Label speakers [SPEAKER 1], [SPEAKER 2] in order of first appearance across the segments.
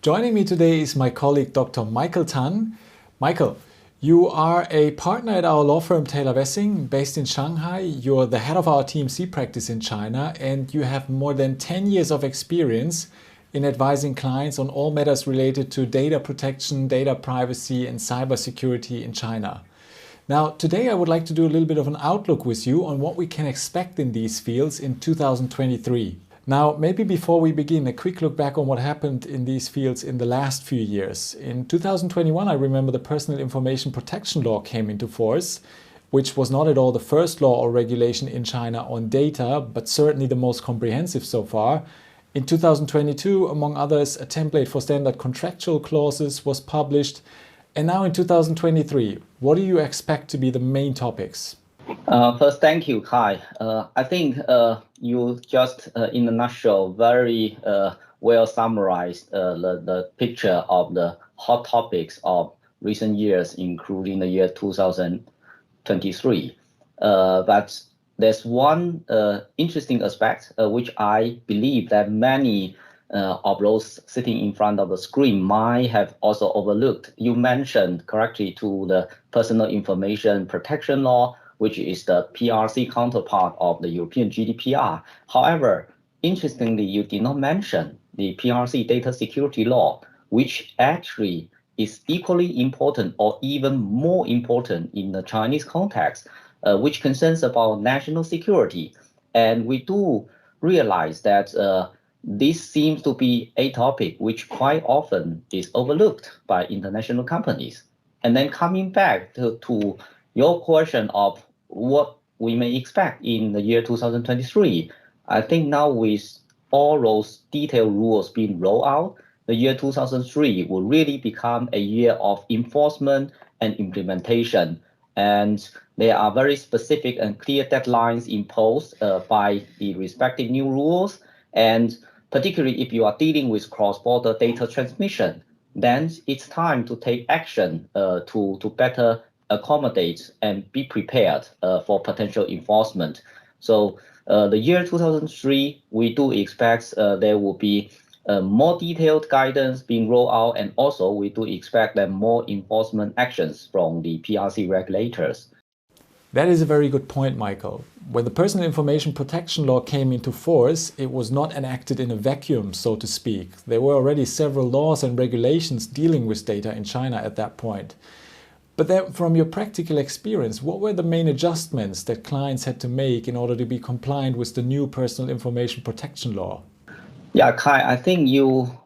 [SPEAKER 1] Joining me today is my colleague Dr. Michael Tan. Michael, you are a partner at our law firm Taylor Wessing, based in Shanghai. You're the head of our TMC practice in China, and you have more than 10 years of experience in advising clients on all matters related to data protection, data privacy, and cybersecurity in China. Now, today I would like to do a little bit of an outlook with you on what we can expect in these fields in 2023. Now, maybe before we begin, a quick look back on what happened in these fields in the last few years. In 2021, I remember the Personal Information Protection Law came into force, which was not at all the first law or regulation in China on data, but certainly the most comprehensive so far. In 2022, among others, a template for standard contractual clauses was published. And now in 2023, what do you expect to be the main topics?
[SPEAKER 2] First, thank you, Kai. I think you just, in a nutshell, very well summarized the picture of the hot topics of recent years, including the year 2023. But there's one interesting aspect which I believe that many of those sitting in front of the screen might have also overlooked. You mentioned correctly to the Personal Information Protection Law, which is the PRC counterpart of the European GDPR. However, interestingly, you did not mention the PRC Data Security Law, which actually is equally important or even more important in the Chinese context, which concerns about national security. And we do realize that this seems to be a topic which quite often is overlooked by international companies. And then coming back to your question of what we may expect in the year 2023, I think now with all those detailed rules being rolled out, the year 2003 will really become a year of enforcement and implementation. And there are very specific and clear deadlines imposed by the respective new rules. And particularly if you are dealing with cross-border data transmission, then it's time to take action to better accommodate and be prepared for potential enforcement. So the year 2003, we do expect there will be more detailed guidance being rolled out, and also we do expect that more enforcement actions from the PRC regulators.
[SPEAKER 1] That is a very good point, Michael. When the Personal Information Protection Law came into force, it was not enacted in a vacuum, so to speak. There were already several laws and regulations dealing with data in China at that point. But then, from your practical experience, what were the main adjustments that clients had to make in order to be compliant with the new Personal Information Protection Law?
[SPEAKER 2] Yeah, Kai, I think you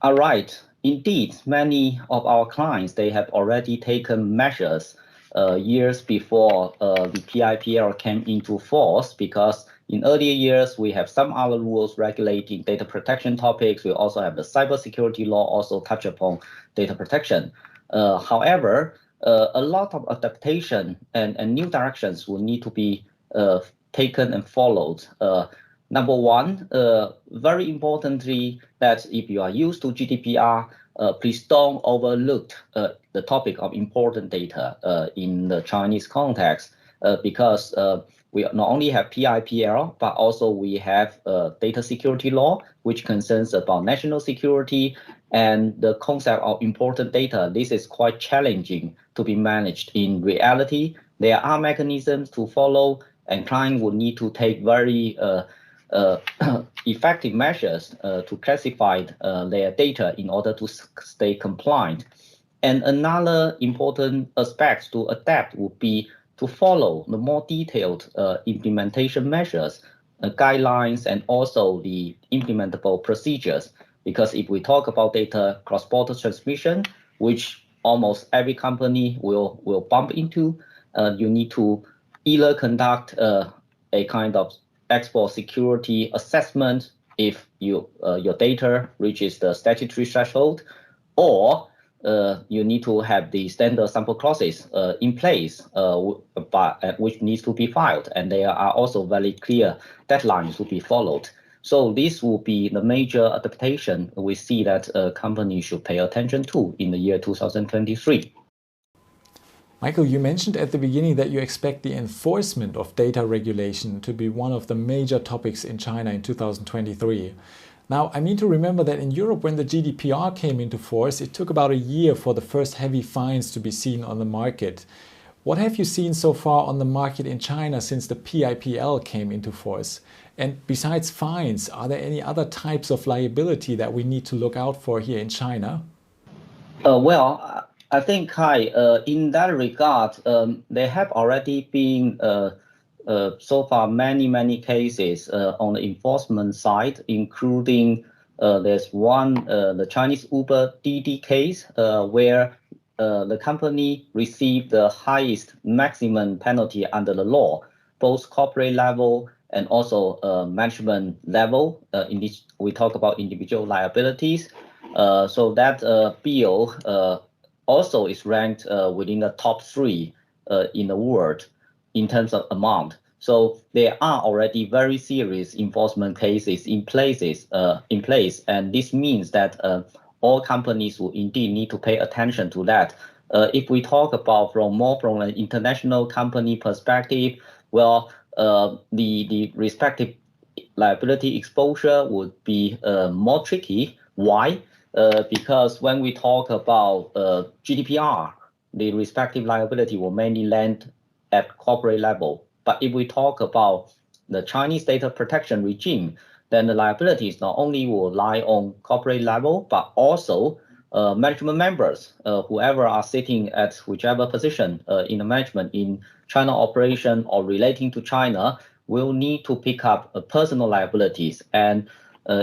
[SPEAKER 2] are right. Indeed, many of our clients, they have already taken measures years before the PIPL came into force, because in earlier years, we have some other rules regulating data protection topics. We also have the Cybersecurity Law also touch upon data protection. However, a lot of adaptation and new directions will need to be taken and followed. Number one, very importantly, that if you are used to GDPR, please don't overlook the topic of important data in the Chinese context, because we not only have PIPL, but also we have data security law, which concerns about national security and the concept of important data. This is quite challenging to be managed in reality. There are mechanisms to follow, and clients will need to take very effective measures to classify their data in order to stay compliant. And another important aspect to adapt would be to follow the more detailed implementation measures, guidelines, and also the implementable procedures. Because if we talk about data cross-border transmission, which almost every company will bump into, you need to either conduct a kind of export security assessment if your data reaches the statutory threshold, or you need to have the standard sample clauses in place, which needs to be filed, and there are also very clear deadlines to be followed. So this will be the major adaptation we see that companies should pay attention to in the year 2023.
[SPEAKER 1] Michael, you mentioned at the beginning that you expect the enforcement of data regulation to be one of the major topics in China in 2023. Now, I mean to remember that in Europe, when the GDPR came into force, it took about a year for the first heavy fines to be seen on the market. What have you seen so far on the market in China since the PIPL came into force? And besides fines, are there any other types of liability that we need to look out for here in China?
[SPEAKER 2] Well, I think, Kai, in that regard, there have already been so far many cases on the enforcement side, including there's one, the Chinese Uber DD case, where the company received the highest maximum penalty under the law, both corporate level and also management level. In this, we talk about individual liabilities. So that bill also is ranked within the top 3 in the world in terms of amount. So there are already very serious enforcement cases in place, and this means that all companies will indeed need to pay attention to that. If we talk about from an international company perspective, well, the respective liability exposure would be more tricky. Why? Because when we talk about GDPR, the respective liability will mainly land at corporate level. But if we talk about the Chinese data protection regime, then the liabilities not only will lie on corporate level, but also management members, whoever are sitting at whichever position in the management in China operation or relating to China, will need to pick up personal liabilities. And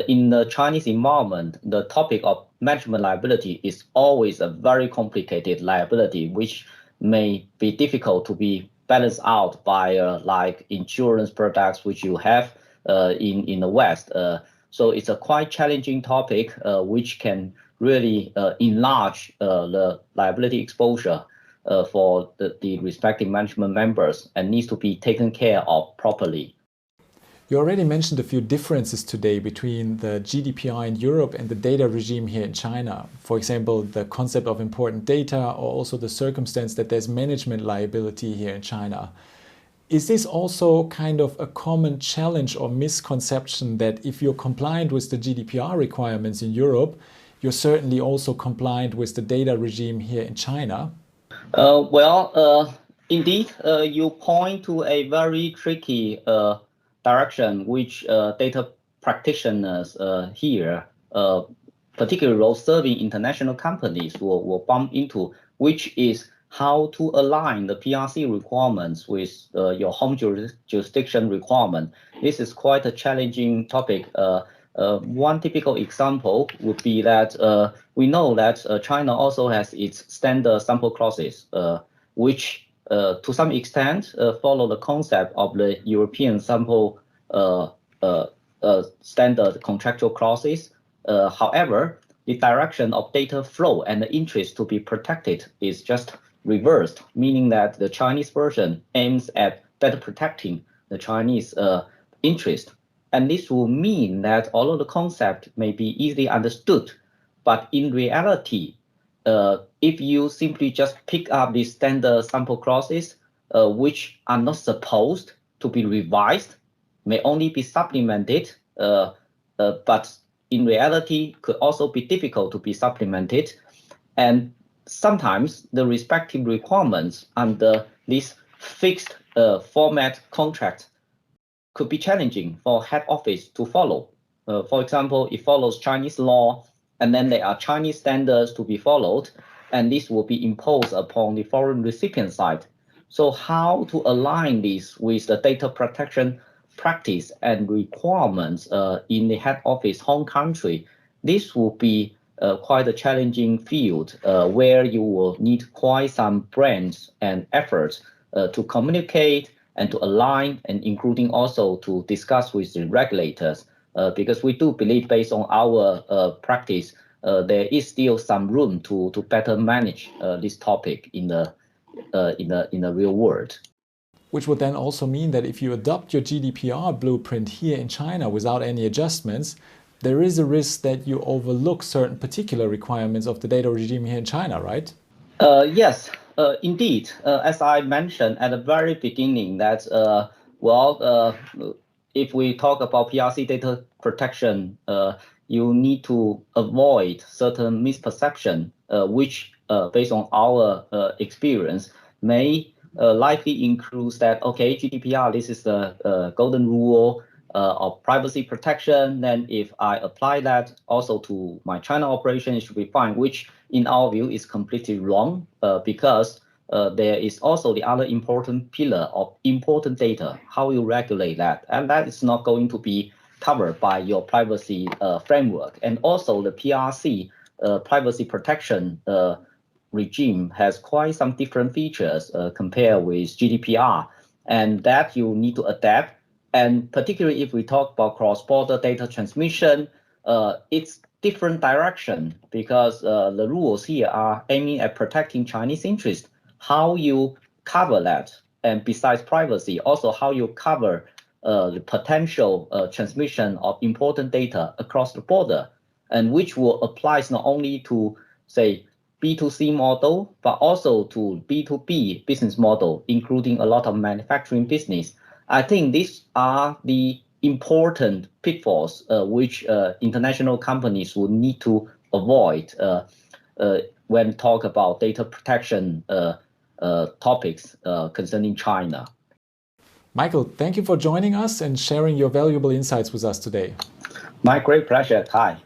[SPEAKER 2] in the Chinese environment, the topic of management liability is always a very complicated liability, which may be difficult to be balanced out by like insurance products, which you have in the West. So it's a quite challenging topic, which can really enlarge the liability exposure for the respective management members and needs to be taken care of properly.
[SPEAKER 1] You already mentioned a few differences today between the GDPR in Europe and the data regime here in China. For example, the concept of important data, or also the circumstance that there's management liability here in China. Is this also kind of a common challenge or misconception that if you're compliant with the GDPR requirements in Europe, you're certainly also compliant with the data regime here in China?
[SPEAKER 2] Indeed, you point to a very tricky direction which data practitioners here, particularly those serving international companies, will bump into, which is how to align the PRC requirements with your home jurisdiction requirement. This is quite a challenging topic. One typical example would be that we know that China also has its standard sample clauses, which to some extent follow the concept of the European sample standard contractual clauses. However, the direction of data flow and the interest to be protected is just reversed, meaning that the Chinese version aims at better protecting the Chinese interest. And this will mean that although the concept may be easily understood, but in reality, if you simply just pick up the standard sample clauses, which are not supposed to be revised, may only be supplemented, but in reality could also be difficult to be supplemented. And sometimes the respective requirements under this fixed format contract could be challenging for head office to follow. For example, it follows Chinese law, and then there are Chinese standards to be followed, and this will be imposed upon the foreign recipient side. So how to align this with the data protection practice and requirements in the head office home country, this will be quite a challenging field where you will need quite some brains and efforts to communicate and to align, and including also to discuss with the regulators, because we do believe, based on our practice, there is still some room to better manage this topic in the real world.
[SPEAKER 1] Which would then also mean that if you adopt your GDPR blueprint here in China without any adjustments, there is a risk that you overlook certain particular requirements of the data regime here in China, right?
[SPEAKER 2] Yes, indeed. As I mentioned at the very beginning, that if we talk about PRC data protection you need to avoid certain misperception, which based on our experience may likely include that, okay, GDPR, this is the golden rule of privacy protection. Then if I apply that also to my China operation, it should be fine, which in our view is completely wrong because there is also the other important pillar of important data, how you regulate that. And that is not going to be covered by your privacy framework. And also the PRC, privacy protection regime, has quite some different features compared with GDPR, and that you need to adapt. And particularly if we talk about cross-border data transmission, it's different direction because the rules here are aiming at protecting Chinese interests. How you cover that, and besides privacy, also how you cover the potential transmission of important data across the border, and which will apply not only to, say, B2C model, but also to B2B business model, including a lot of manufacturing business. I think these are the important pitfalls which international companies will need to avoid when talk about data protection topics concerning China.
[SPEAKER 1] Michael, thank you for joining us and sharing your valuable insights with us today.
[SPEAKER 2] My great pleasure, Kai.